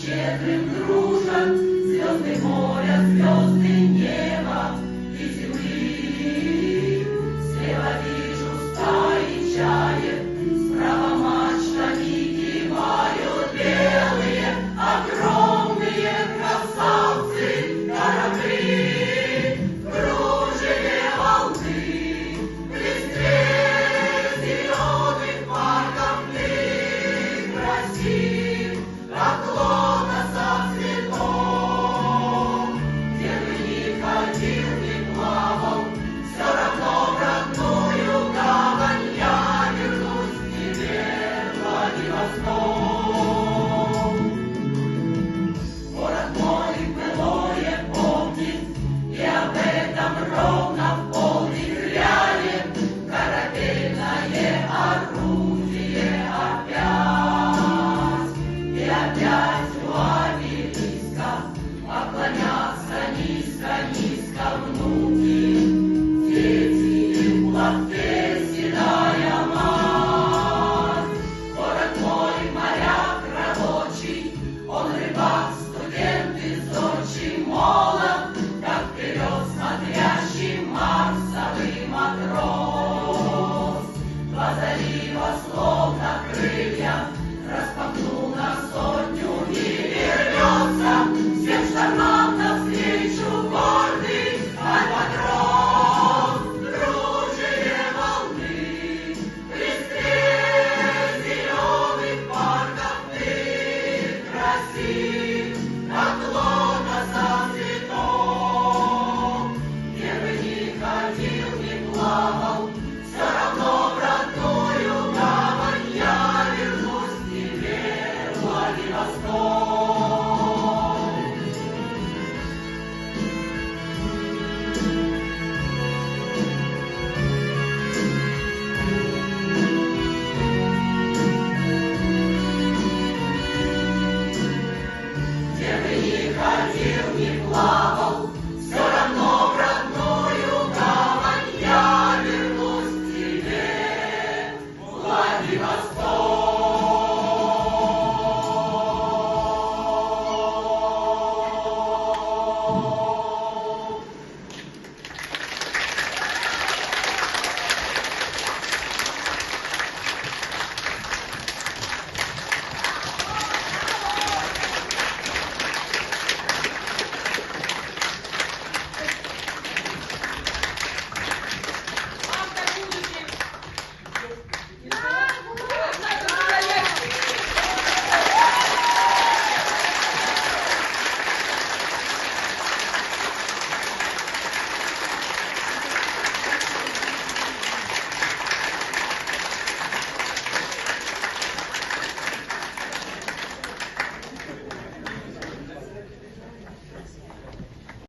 щедрым дружат звезды моря, звезды неба и земли. Слева вижу стаи чаек, справа мачтами кивают белые, огромные красавцы корабли. В кружеве волны, в листве зеленых парков ты красив, как лотоса цветов. Где бы ни ходил, ни плавал, все равно в родную гавань я вернусь к тебе, Владивосток. Город мой былое помнит, и об этом ровно в полдень грянет корабельное орудие опять. И опять у обелиска поклонятся низко-низко внуки, дети в платке седая мать. Город мой моряк рабочий, он рыбак, студент и зорчий, молод, как вперед смотрящий марсовый матрос. Два залива словно крылья распахнул на сотню и вернется всем штормам навстречу гордый альбатрос. В кружеве волны, в листве зеленых парков ты красив, как лотоса цветов. Где бы ни ходил, ни плавал, все равно в родную гавань я вернусь к тебе, Владивосток.